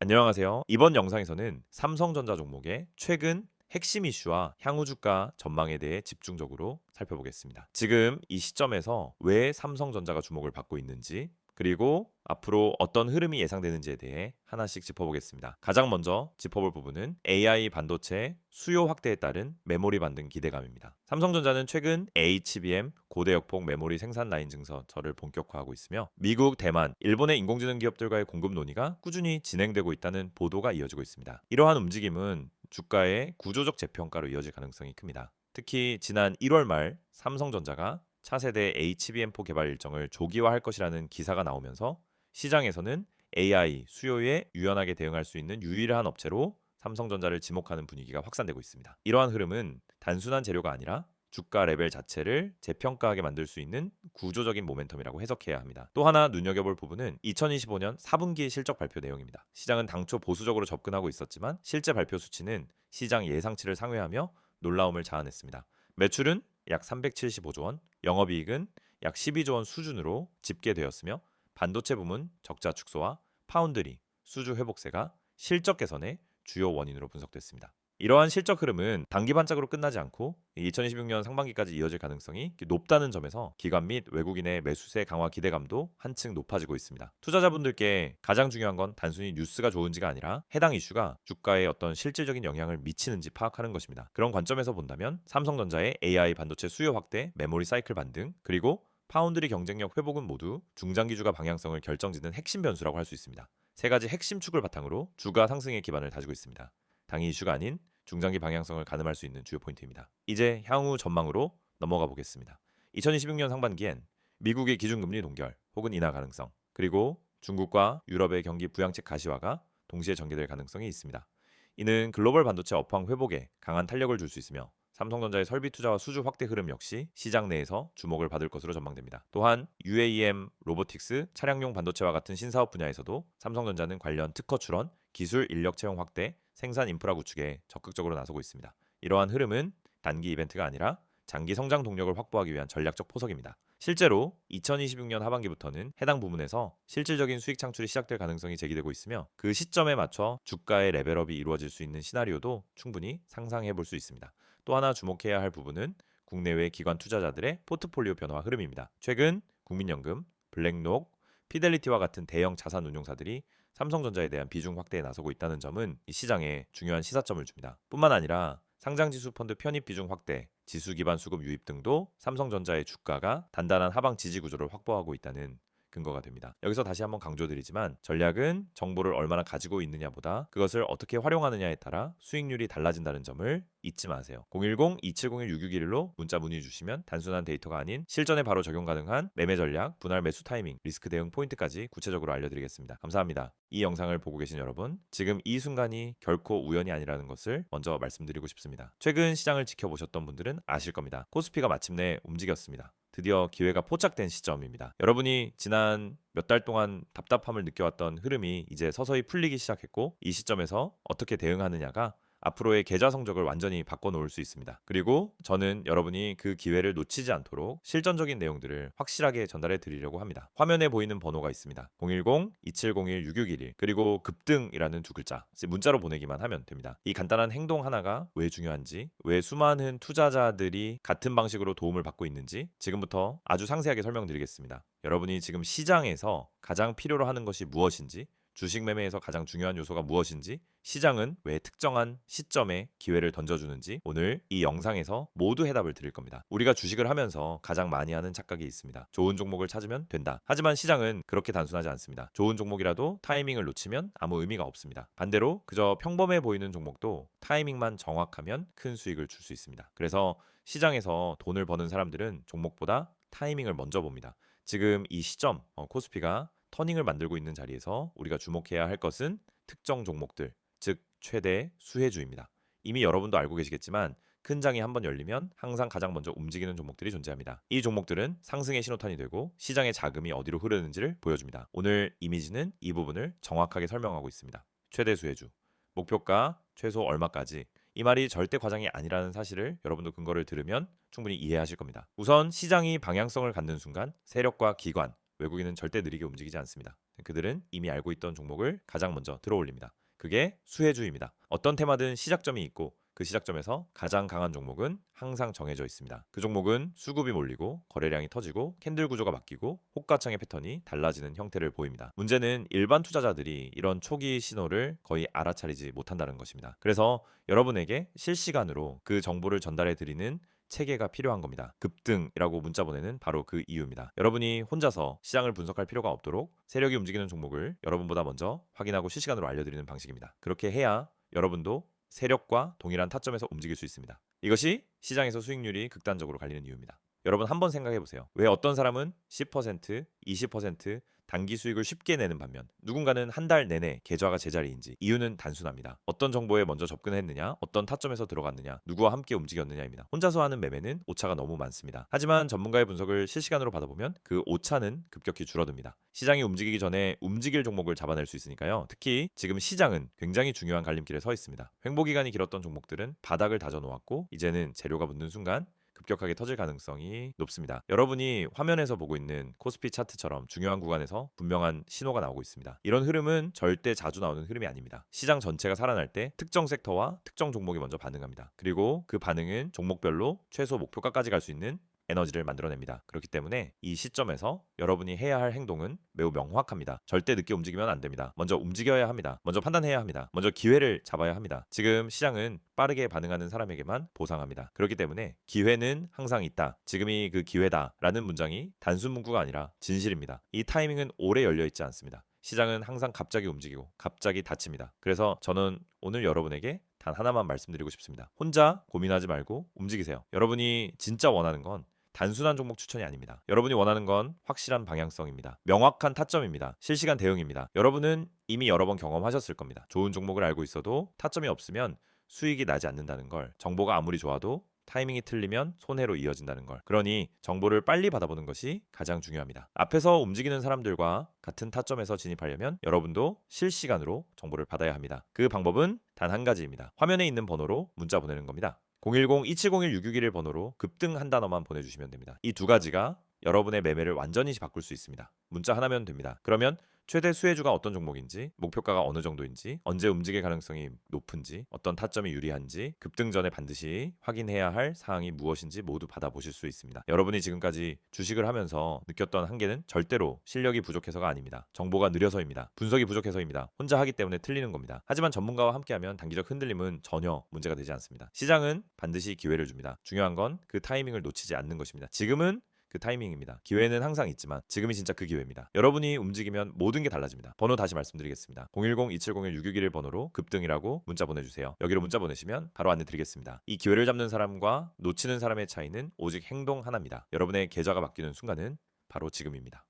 안녕하세요. 이번 영상에서는 삼성전자 종목의 최근 핵심 이슈와 향후 주가 전망에 대해 집중적으로 살펴보겠습니다. 지금 이 시점에서 왜 삼성전자가 주목을 받고 있는지, 그리고 앞으로 어떤 흐름이 예상되는지에 대해 하나씩 짚어보겠습니다. 가장 먼저 짚어볼 부분은 AI 반도체 수요 확대에 따른 메모리 반등 기대감입니다. 삼성전자는 최근 HBM 고대역폭 메모리 생산 라인 증설을 본격화하고 있으며 미국, 대만, 일본의 인공지능 기업들과의 공급 논의가 꾸준히 진행되고 있다는 보도가 이어지고 있습니다. 이러한 움직임은 주가의 구조적 재평가로 이어질 가능성이 큽니다. 특히 지난 1월 말 삼성전자가 차세대 HBM4 개발 일정을 조기화할 것이라는 기사가 나오면서 시장에서는 AI 수요에 유연하게 대응할 수 있는 유일한 업체로 삼성전자를 지목하는 분위기가 확산되고 있습니다. 이러한 흐름은 단순한 재료가 아니라 주가 레벨 자체를 재평가하게 만들 수 있는 구조적인 모멘텀이라고 해석해야 합니다. 또 하나 눈여겨볼 부분은 2025년 4분기 실적 발표 내용입니다. 시장은 당초 보수적으로 접근하고 있었지만 실제 발표 수치는 시장 예상치를 상회하며 놀라움을 자아냈습니다. 매출은 약 375조 원, 영업이익은 약 12조 원 수준으로 집계되었으며 반도체 부문 적자 축소와 파운드리, 수주 회복세가 실적 개선의 주요 원인으로 분석됐습니다. 이러한 실적 흐름은 단기 반짝으로 끝나지 않고 2026년 상반기까지 이어질 가능성이 높다는 점에서 기관 및 외국인의 매수세 강화 기대감도 한층 높아지고 있습니다. 투자자분들께 가장 중요한 건 단순히 뉴스가 좋은지가 아니라 해당 이슈가 주가에 어떤 실질적인 영향을 미치는지 파악하는 것입니다. 그런 관점에서 본다면 삼성전자의 AI 반도체 수요 확대, 메모리 사이클 반등, 그리고 파운드리 경쟁력 회복은 모두 중장기 주가 방향성을 결정짓는 핵심 변수라고 할 수 있습니다. 세 가지 핵심 축을 바탕으로 주가 상승의 기반을 다지고 있습니다. 당일 이슈가 아닌 중장기 방향성을 가늠할 수 있는 주요 포인트입니다. 이제 향후 전망으로 넘어가 보겠습니다. 2026년 상반기엔 미국의 기준금리 동결 혹은 인하 가능성, 그리고 중국과 유럽의 경기 부양책 가시화가 동시에 전개될 가능성이 있습니다. 이는 글로벌 반도체 업황 회복에 강한 탄력을 줄 수 있으며 삼성전자의 설비 투자와 수주 확대 흐름 역시 시장 내에서 주목을 받을 것으로 전망됩니다. 또한 UAM, 로보틱스, 차량용 반도체와 같은 신사업 분야에서도 삼성전자는 관련 특허 출원, 기술 인력 채용 확대, 생산 인프라 구축에 적극적으로 나서고 있습니다. 이러한 흐름은 단기 이벤트가 아니라 장기 성장 동력을 확보하기 위한 전략적 포석입니다. 실제로 2026년 하반기부터는 해당 부문에서 실질적인 수익 창출이 시작될 가능성이 제기되고 있으며 그 시점에 맞춰 주가의 레벨업이 이루어질 수 있는 시나리오도 충분히 상상해 볼 수 있습니다. 또 하나 주목해야 할 부분은 국내외 기관 투자자들의 포트폴리오 변화 흐름입니다. 최근 국민연금, 블랙록, 피델리티와 같은 대형 자산 운용사들이 삼성전자에 대한 비중 확대에 나서고 있다는 점은 이 시장에 중요한 시사점을 줍니다. 뿐만 아니라 상장지수 펀드 편입 비중 확대, 지수 기반 수급 유입 등도 삼성전자의 주가가 단단한 하방 지지 구조를 확보하고 있다는 근거가 됩니다. 여기서 다시 한번 강조드리지만 전략은 정보를 얼마나 가지고 있느냐보다 그것을 어떻게 활용하느냐에 따라 수익률이 달라진다는 점을 잊지 마세요. 010-2701-6611로 문자 문의 주시면 단순한 데이터가 아닌 실전에 바로 적용 가능한 매매 전략, 분할 매수 타이밍, 리스크 대응 포인트까지 구체적으로 알려드리겠습니다. 감사합니다. 이 영상을 보고 계신 여러분, 지금 이 순간이 결코 우연이 아니라는 것을 먼저 말씀드리고 싶습니다. 최근 시장을 지켜보셨던 분들은 아실 겁니다. 코스피가 마침내 움직였습니다. 드디어 기회가 포착된 시점입니다. 여러분이 지난 몇 달 동안 답답함을 느껴왔던 흐름이 이제 서서히 풀리기 시작했고 이 시점에서 어떻게 대응하느냐가 앞으로의 계좌 성적을 완전히 바꿔놓을 수 있습니다. 그리고 저는 여러분이 그 기회를 놓치지 않도록 실전적인 내용들을 확실하게 전달해 드리려고 합니다. 화면에 보이는 번호가 있습니다. 010-2701-6611 그리고 급등이라는 두 글자 문자로 보내기만 하면 됩니다. 이 간단한 행동 하나가 왜 중요한지, 왜 수많은 투자자들이 같은 방식으로 도움을 받고 있는지 지금부터 아주 상세하게 설명드리겠습니다. 여러분이 지금 시장에서 가장 필요로 하는 것이 무엇인지, 주식 매매에서 가장 중요한 요소가 무엇인지, 시장은 왜 특정한 시점에 기회를 던져주는지 오늘 이 영상에서 모두 해답을 드릴 겁니다. 우리가 주식을 하면서 가장 많이 하는 착각이 있습니다. 좋은 종목을 찾으면 된다. 하지만 시장은 그렇게 단순하지 않습니다. 좋은 종목이라도 타이밍을 놓치면 아무 의미가 없습니다. 반대로 그저 평범해 보이는 종목도 타이밍만 정확하면 큰 수익을 줄 수 있습니다. 그래서 시장에서 돈을 버는 사람들은 종목보다 타이밍을 먼저 봅니다. 지금 이 시점 코스피가 터닝을 만들고 있는 자리에서 우리가 주목해야 할 것은 특정 종목들, 즉 최대 수혜주입니다. 이미 여러분도 알고 계시겠지만 큰 장이 한번 열리면 항상 가장 먼저 움직이는 종목들이 존재합니다. 이 종목들은 상승의 신호탄이 되고 시장의 자금이 어디로 흐르는지를 보여줍니다. 오늘 이미지는 이 부분을 정확하게 설명하고 있습니다. 최대 수혜주, 목표가 최소 얼마까지, 이 말이 절대 과장이 아니라는 사실을 여러분도 근거를 들으면 충분히 이해하실 겁니다. 우선 시장이 방향성을 갖는 순간 세력과 기관, 외국인은 절대 느리게 움직이지 않습니다. 그들은 이미 알고 있던 종목을 가장 먼저 들어올립니다. 그게 수혜주입니다. 어떤 테마든 시작점이 있고 그 시작점에서 가장 강한 종목은 항상 정해져 있습니다. 그 종목은 수급이 몰리고 거래량이 터지고 캔들 구조가 바뀌고 호가창의 패턴이 달라지는 형태를 보입니다. 문제는 일반 투자자들이 이런 초기 신호를 거의 알아차리지 못한다는 것입니다. 그래서 여러분에게 실시간으로 그 정보를 전달해 드리는 체계가 필요한 겁니다. 급등이라고 문자 보내는 바로 그 이유입니다. 여러분이 혼자서 시장을 분석할 필요가 없도록 세력이 움직이는 종목을 여러분보다 먼저 확인하고 실시간으로 알려드리는 방식입니다. 그렇게 해야 여러분도 세력과 동일한 타점에서 움직일 수 있습니다. 이것이 시장에서 수익률이 극단적으로 갈리는 이유입니다. 여러분 한번 생각해 보세요. 왜 어떤 사람은 10%, 20% 단기 수익을 쉽게 내는 반면 누군가는 한 달 내내 계좌가 제자리인지. 이유는 단순합니다. 어떤 정보에 먼저 접근했느냐, 어떤 타점에서 들어갔느냐, 누구와 함께 움직였느냐입니다. 혼자서 하는 매매는 오차가 너무 많습니다. 하지만 전문가의 분석을 실시간으로 받아보면 그 오차는 급격히 줄어듭니다. 시장이 움직이기 전에 움직일 종목을 잡아낼 수 있으니까요. 특히 지금 시장은 굉장히 중요한 갈림길에 서 있습니다. 횡보 기간이 길었던 종목들은 바닥을 다져놓았고 이제는 재료가 붙는 순간 급격하게 터질 가능성이 높습니다. 여러분이 화면에서 보고 있는 코스피 차트처럼 중요한 구간에서 분명한 신호가 나오고 있습니다. 이런 흐름은 절대 자주 나오는 흐름이 아닙니다. 시장 전체가 살아날 때 특정 섹터와 특정 종목이 먼저 반응합니다. 그리고 그 반응은 종목별로 최소 목표가까지 갈 수 있는 에너지를 만들어냅니다. 그렇기 때문에 이 시점에서 여러분이 해야 할 행동은 매우 명확합니다. 절대 늦게 움직이면 안 됩니다. 먼저 움직여야 합니다. 먼저 판단해야 합니다. 먼저 기회를 잡아야 합니다. 지금 시장은 빠르게 반응하는 사람에게만 보상합니다. 그렇기 때문에 기회는 항상 있다. 지금이 그 기회다라는 문장이 단순 문구가 아니라 진실입니다. 이 타이밍은 오래 열려 있지 않습니다. 시장은 항상 갑자기 움직이고 갑자기 닫힙니다. 그래서 저는 오늘 여러분에게 단 하나만 말씀드리고 싶습니다. 혼자 고민하지 말고 움직이세요. 여러분이 진짜 원하는 건 단순한 종목 추천이 아닙니다. 여러분이 원하는 건 확실한 방향성입니다. 명확한 타점입니다. 실시간 대응입니다. 여러분은 이미 여러 번 경험하셨을 겁니다. 좋은 종목을 알고 있어도 타점이 없으면 수익이 나지 않는다는 걸, 정보가 아무리 좋아도 타이밍이 틀리면 손해로 이어진다는 걸. 그러니 정보를 빨리 받아보는 것이 가장 중요합니다. 앞에서 움직이는 사람들과 같은 타점에서 진입하려면 여러분도 실시간으로 정보를 받아야 합니다. 그 방법은 단 한 가지입니다. 화면에 있는 번호로 문자 보내는 겁니다. 010-2701-661 번호로 급등 한 단어만 보내주시면 됩니다. 이 두 가지가 여러분의 매매를 완전히 바꿀 수 있습니다. 문자 하나면 됩니다. 그러면 최대 수혜주가 어떤 종목인지, 목표가가 어느 정도인지, 언제 움직일 가능성이 높은지, 어떤 타점이 유리한지, 급등 전에 반드시 확인해야 할 사항이 무엇인지 모두 받아보실 수 있습니다. 여러분이 지금까지 주식을 하면서 느꼈던 한계는 절대로 실력이 부족해서가 아닙니다. 정보가 느려서입니다. 분석이 부족해서입니다. 혼자 하기 때문에 틀리는 겁니다. 하지만 전문가와 함께하면 단기적 흔들림은 전혀 문제가 되지 않습니다. 시장은 반드시 기회를 줍니다. 중요한 건 그 타이밍을 놓치지 않는 것입니다. 지금은 그 타이밍입니다. 기회는 항상 있지만 지금이 진짜 그 기회입니다. 여러분이 움직이면 모든 게 달라집니다. 번호 다시 말씀드리겠습니다. 010-2701-661 번호로 급등이라고 문자 보내주세요. 여기로 문자 보내시면 바로 안내 드리겠습니다. 이 기회를 잡는 사람과 놓치는 사람의 차이는 오직 행동 하나입니다. 여러분의 계좌가 바뀌는 순간은 바로 지금입니다.